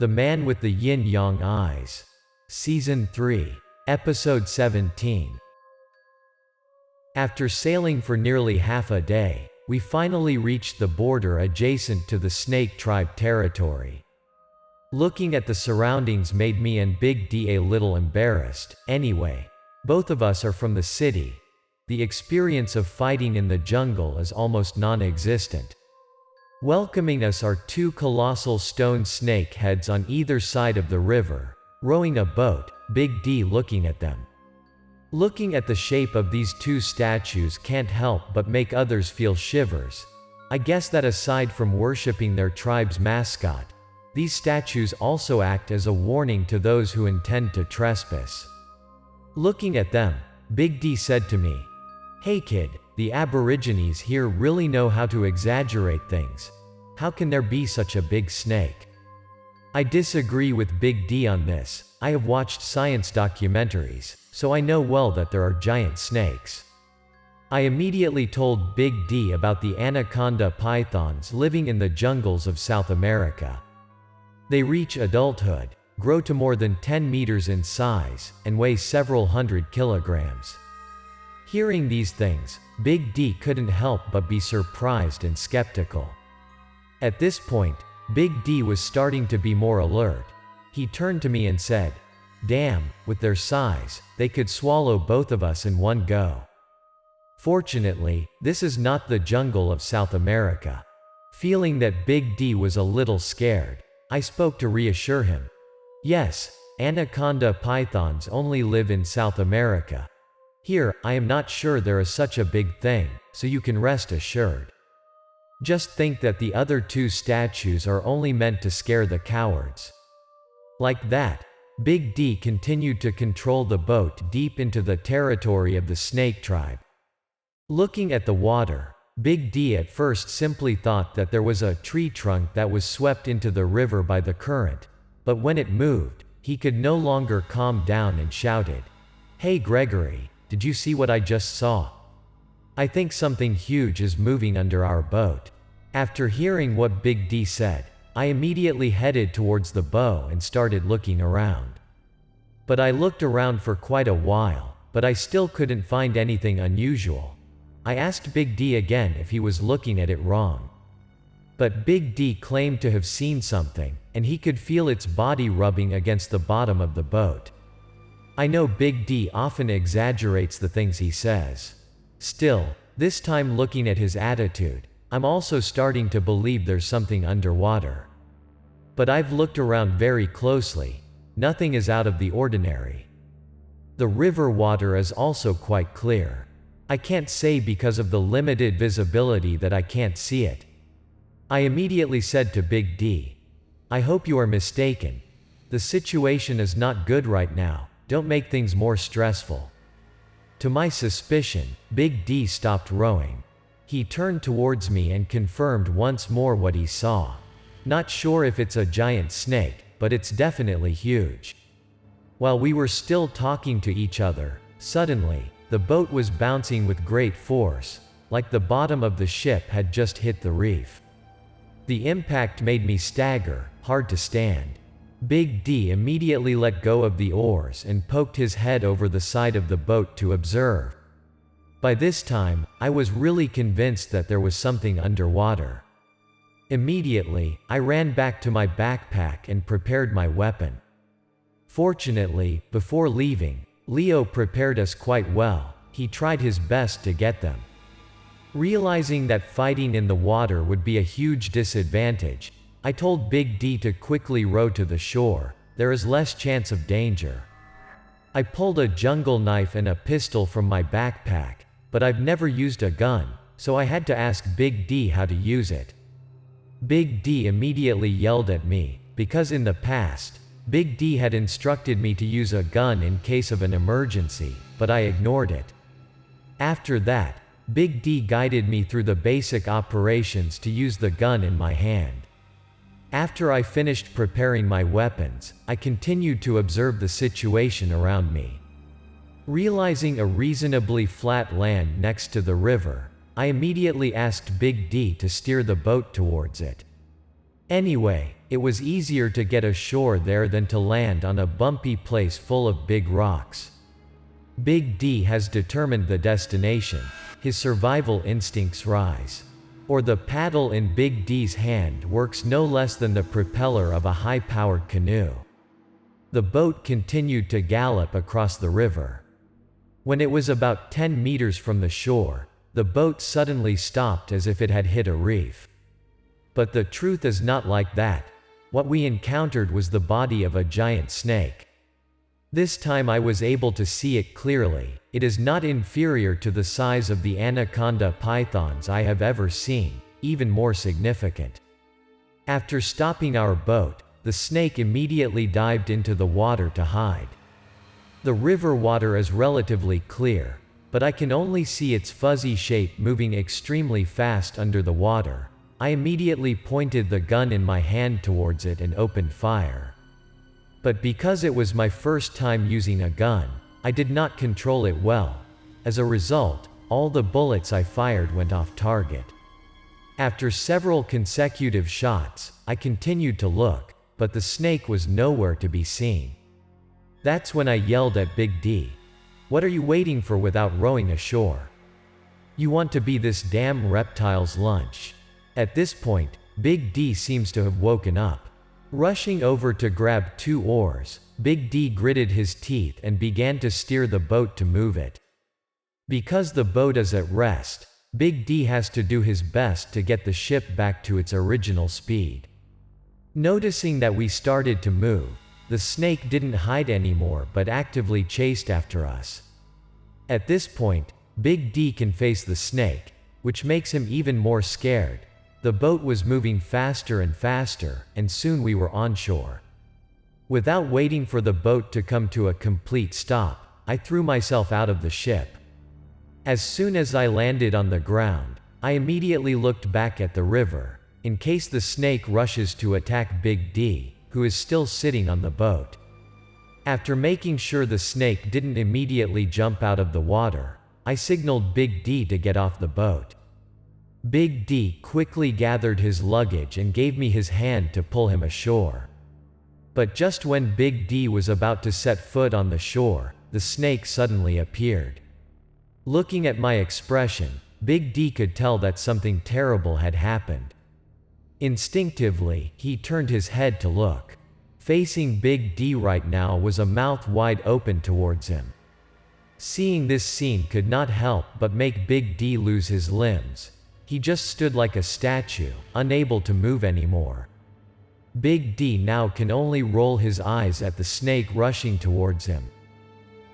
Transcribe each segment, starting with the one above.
The Man with the Yin-Yang Eyes. Season 3. Episode 17. After sailing for nearly half a day, we finally reached the border adjacent to the Snake Tribe territory. Looking at the surroundings made me and Big D a little embarrassed. Anyway, both of us are from the city. The experience of fighting in the jungle is almost non-existent. Welcoming us are two colossal stone snake heads on either side of the river, rowing a boat, Big D looking at them. Looking at the shape of these two statues can't help but make others feel shivers. I guess that aside from worshipping their tribe's mascot, these statues also act as a warning to those who intend to trespass. Looking at them, Big D said to me, "Hey kid, the Aborigines here really know how to exaggerate things. How can there be such a big snake?" I disagree with Big D on this. I have watched science documentaries, so I know well that there are giant snakes. I immediately told Big D about the anaconda pythons living in the jungles of South America. They reach adulthood, grow to more than 10 meters in size, and weigh several hundred kilograms. Hearing these things, Big D couldn't help but be surprised and skeptical. At this point, Big D was starting to be more alert. He turned to me and said, "Damn, with their size, they could swallow both of us in one go." Fortunately, this is not the jungle of South America. Feeling that Big D was a little scared, I spoke to reassure him. Yes, anaconda pythons only live in South America. Here, I am not sure there is such a big thing, so you can rest assured. Just think that the other two statues are only meant to scare the cowards. Like that, Big D continued to control the boat deep into the territory of the Snake Tribe. Looking at the water, Big D at first simply thought that there was a tree trunk that was swept into the river by the current, but when it moved, he could no longer calm down and shouted, "Hey Gregory, did you see what I just saw? I think something huge is moving under our boat." After hearing what Big D said, I immediately headed towards the bow and started looking around. But I looked around for quite a while, but I still couldn't find anything unusual. I asked Big D again if he was looking at it wrong. But Big D claimed to have seen something, and he could feel its body rubbing against the bottom of the boat. I know Big D often exaggerates the things he says. Still, this time looking at his attitude, I'm also starting to believe there's something underwater. But I've looked around very closely. Nothing is out of the ordinary. The river water is also quite clear. I can't say because of the limited visibility that I can't see it. I immediately said to Big D, "I hope you are mistaken. The situation is not good right now. Don't make things more stressful." To my suspicion, Big D stopped rowing. He turned towards me and confirmed once more what he saw. Not sure if it's a giant snake, but it's definitely huge. While we were still talking to each other, suddenly, the boat was bouncing with great force, like the bottom of the ship had just hit the reef. The impact made me stagger, hard to stand. Big D immediately let go of the oars and poked his head over the side of the boat to observe. By this time, I was really convinced that there was something underwater. Immediately, I ran back to my backpack and prepared my weapon. Fortunately, before leaving, Leo prepared us quite well. He tried his best to get them. Realizing that fighting in the water would be a huge disadvantage, I told Big D to quickly row to the shore. There is less chance of danger. I pulled a jungle knife and a pistol from my backpack, but I've never used a gun, so I had to ask Big D how to use it. Big D immediately yelled at me, because in the past, Big D had instructed me to use a gun in case of an emergency, but I ignored it. After that, Big D guided me through the basic operations to use the gun in my hand. After I finished preparing my weapons, I continued to observe the situation around me. Realizing a reasonably flat land next to the river, I immediately asked Big D to steer the boat towards it. Anyway, it was easier to get ashore there than to land on a bumpy place full of big rocks. Big D has determined the destination. His survival instincts rise. Or the paddle in Big D's hand works no less than the propeller of a high-powered canoe. The boat continued to gallop across the river. When it was about 10 meters from the shore, the boat suddenly stopped as if it had hit a reef. But the truth is not like that. What we encountered was the body of a giant snake. This time I was able to see it clearly. It is not inferior to the size of the anaconda pythons I have ever seen, even more significant. After stopping our boat, the snake immediately dived into the water to hide. The river water is relatively clear, but I can only see its fuzzy shape moving extremely fast under the water. I immediately pointed the gun in my hand towards it and opened fire. But because it was my first time using a gun, I did not control it well. As a result, all the bullets I fired went off target. After several consecutive shots, I continued to look, but the snake was nowhere to be seen. That's when I yelled at Big D. "What are you waiting for without rowing ashore? You want to be this damn reptile's lunch." At this point, Big D seems to have woken up. Rushing over to grab 2 oars, Big D gritted his teeth and began to steer the boat to move it. Because the boat is at rest, Big D has to do his best to get the ship back to its original speed. Noticing that we started to move, the snake didn't hide anymore but actively chased after us. At this point, Big D can face the snake, which makes him even more scared. The boat was moving faster and faster, and soon we were on shore. Without waiting for the boat to come to a complete stop, I threw myself out of the ship. As soon as I landed on the ground, I immediately looked back at the river, in case the snake rushes to attack Big D, who is still sitting on the boat. After making sure the snake didn't immediately jump out of the water, I signaled Big D to get off the boat. Big D quickly gathered his luggage and gave me his hand to pull him ashore. But just when Big D was about to set foot on the shore, the snake suddenly appeared. Looking at my expression, Big D could tell that something terrible had happened. Instinctively, he turned his head to look. Facing Big D right now was a mouth wide open towards him. Seeing this scene could not help but make Big D lose his limbs. He just stood like a statue, unable to move anymore. Big D now can only roll his eyes at the snake rushing towards him.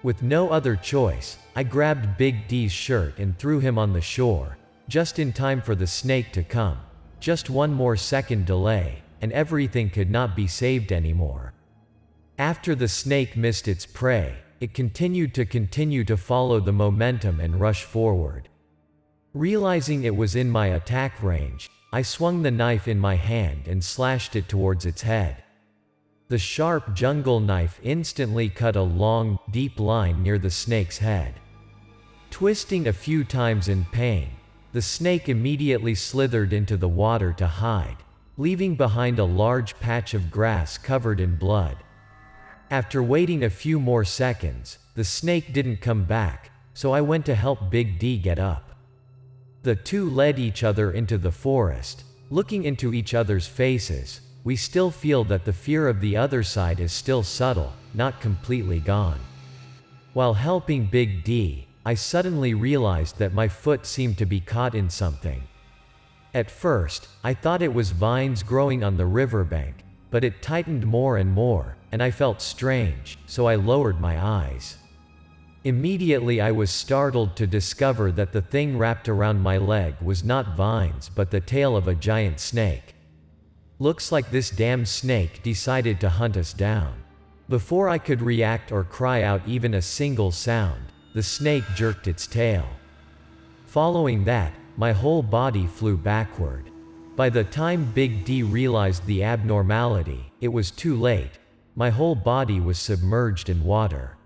With no other choice, I grabbed Big D's shirt and threw him on the shore, just in time for the snake to come. Just one more second delay, and everything could not be saved anymore. After the snake missed its prey, it continued to follow the momentum and rush forward. Realizing it was in my attack range, I swung the knife in my hand and slashed it towards its head. The sharp jungle knife instantly cut a long, deep line near the snake's head. Twisting a few times in pain, the snake immediately slithered into the water to hide, leaving behind a large patch of grass covered in blood. After waiting a few more seconds, the snake didn't come back, so I went to help Big D get up. The two led each other into the forest. Looking into each other's faces, we still feel that the fear of the other side is still subtle, not completely gone. While helping Big D, I suddenly realized that my foot seemed to be caught in something. At first, I thought it was vines growing on the riverbank, but it tightened more and more, and I felt strange, so I lowered my eyes. Immediately I was startled to discover that the thing wrapped around my leg was not vines but the tail of a giant snake. Looks like this damn snake decided to hunt us down. Before I could react or cry out even a single sound, the snake jerked its tail. Following that, my whole body flew backward. By the time Big D realized the abnormality, it was too late. My whole body was submerged in water.